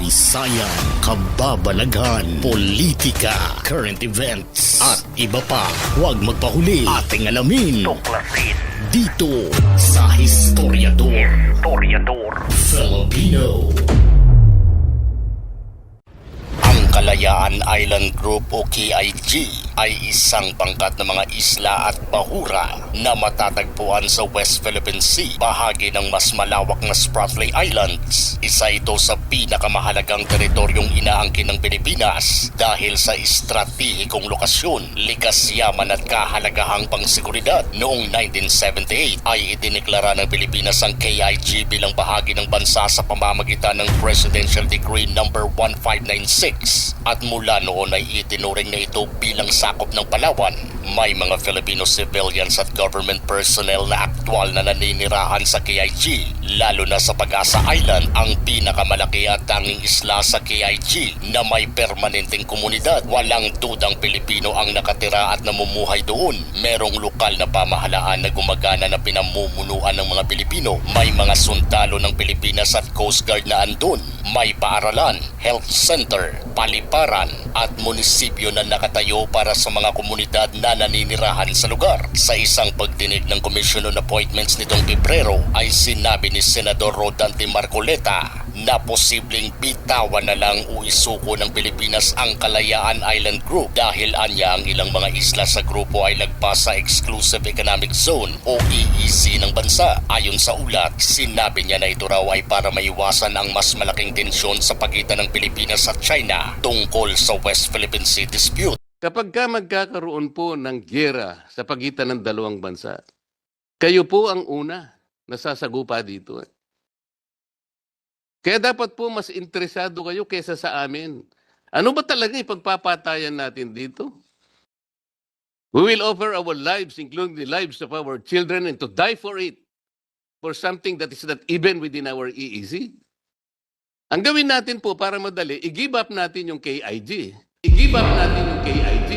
kasaysayan, kababalaghan, politika, current events, at iba pa. Huwag magpahuli, ating alamin. Tuklasin dito sa Historiador Filipino. Ang Kalayaan Island Group o KIG ay isang pangkat ng mga isla at bahura na matatagpuan sa West Philippine Sea, bahagi ng mas malawak na Spratly Islands. Isa ito sa pinakamahalagang teritoryong inaangkin ng Pilipinas dahil sa estratehikong lokasyon, likas yaman at kahalagahang pangseguridad. Noong 1978 ay idineklara ng Pilipinas ang KIG bilang bahagi ng bansa sa pamamagitan ng Presidential Decree No. 1596 at mula noon ay itinuring na ito bilang sakop ng Palawan. May mga Filipino civilians at government personnel na aktwal na naninirahan sa KIG, lalo na sa Pag-asa Island, ang pinakamalaki at tanging isla sa KIG na may permanenteng komunidad. Walang dudang Pilipino ang nakatira at namumuhay doon. Merong lokal na pamahalaan na gumagana na pinamumunuan ng mga Pilipino. May mga sundalo ng Pilipinas at Coast Guard na andun. May paaralan, health center, paliparan at munisipyo na nakatayo para sa mga komunidad na naninirahan sa lugar. Sa isang pagdinig ng Commission on Appointments nitong Pebrero ay sinabi ni Senador Rodante Marcoleta na posibleng bitawan na lang o isuko ng Pilipinas ang Kalayaan Island Group dahil anya ang ilang mga isla sa grupo ay lagpas sa Exclusive Economic Zone o EEZ ng bansa. Ayon sa ulat, sinabi niya na ito raw ay para maiwasan ang mas malaking tensyon sa pagitan ng Pilipinas at China tungkol sa West Philippine Sea dispute. Kapag ka magkakaroon po ng giyera sa pagitan ng dalawang bansa, kayo po ang una na sasagupa dito. Kaya dapat po mas interesado kayo kaysa sa amin. Ano ba talaga ipagpapatayan natin dito? We will offer our lives, including the lives of our children, and to die for it, for something that is not even within our EEZ. Ang gawin natin po para madali, i-give up natin yung KIG. I-give up natin yung KIG.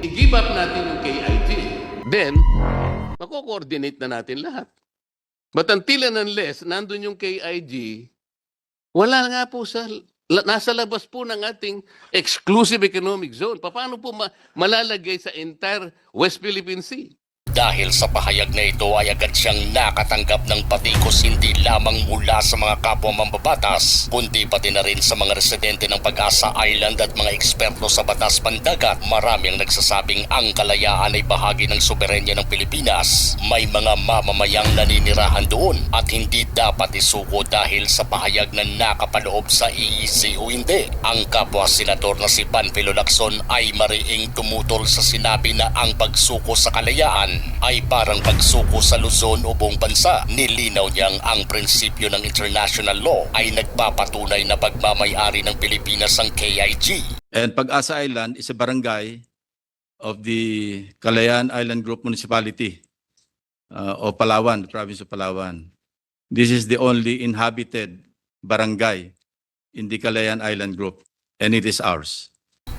I-give up natin yung KIG. Then, mako-coordinate na natin lahat. But until and unless nandun yung KIG, wala nga po nasa labas po ng ating exclusive economic zone. Paano po malalagay sa entire West Philippine Sea? Dahil sa pahayag na ito ay agad siyang nakatanggap ng patikos hindi lamang mula sa mga kapwa mambabatas, kundi pati na rin sa mga residente ng Pag-asa Island at mga eksperto sa batas pandagat. Marami ang nagsasabing ang Kalayaan ay bahagi ng soberenya ng Pilipinas. May mga mamamayang naninirahan doon at hindi dapat isuko dahil sa pahayag na nakapaloob sa EEZ o hindi. Ang kapwa senador na si Panfilo Lacson ay mariing tumutol sa sinabi na ang pagsuko sa Kalayaan ay parang pagsuko sa Luzon o buong bansa. Nilinaw niyang ang prinsipyo ng international law ay nagpapatunay na pagmamay-ari ng Pilipinas ang KIG. And Pag-asa Island is a barangay of the Kalayaan Island Group Municipality of Palawan, the province of Palawan. This is the only inhabited barangay in the Kalayaan Island Group and it is ours.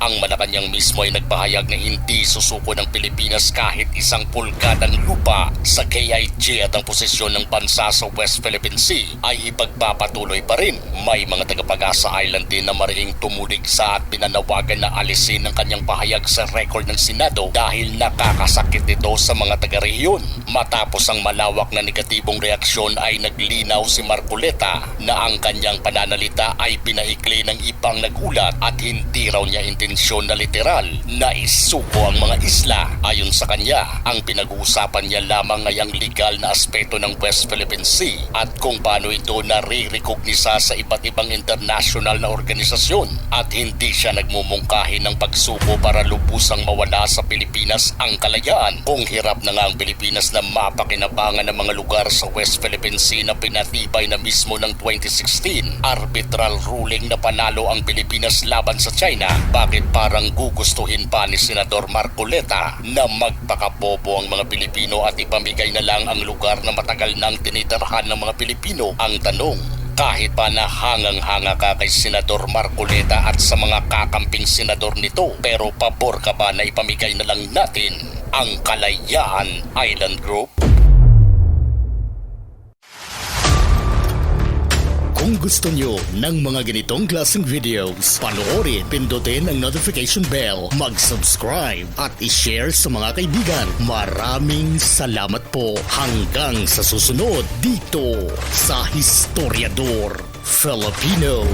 Ang Malacanang mismo ay nagpahayag na hindi susuko ng Pilipinas kahit isang pulgadang lupa sa KIG at ang posisyon ng bansa sa West Philippine Sea ay ipagpapatuloy pa rin. May mga taga-Pag-asa Island din na mariing tumulig sa at pinanawagan na alisin ang kanyang pahayag sa record ng Senado dahil nakakasakit ito sa mga taga-rehiyon. Matapos ang malawak na negatibong reaksyon ay naglinaw si Marcoleta na ang kanyang pananalita ay pinaikli ng ibang nagulat at hindi raw niya intensyon na literal na isuko ang mga isla. Ayon sa kanya, ang pinag-uusapan niya lamang ay ang legal na aspeto ng West Philippine Sea at kung paano ito nare-recognisa sa iba't ibang international na organisasyon at hindi siya nagmumungkahi ng pagsuko para lubusang mawala sa Pilipinas ang kalayaan. Kung hirap na nga ang Pilipinas na mapakinabangan ng mga lugar sa West Philippine Sea na pinatibay na mismo ng 2016, arbitral ruling na panalo ang Pilipinas laban sa China, bakit parang gugustuhin pa ni Senador Marcoleta na magpakabobo ang mga Pilipino at ipamigay na lang ang lugar na matagal nang tinitirhan ng mga Pilipino? Ang tanong, kahit pa na hangang-hanga ka kay Senador Marcoleta at sa mga kakamping senador nito, pero pabor ka ba na ipamigay na lang natin ang Kalayaan Island Group? Kung gusto nyo ng mga ganitong klaseng videos, panoorin, pindutin ang notification bell, mag-subscribe at i-share sa mga kaibigan. Maraming salamat po. Hanggang sa susunod dito sa Historiador Filipino.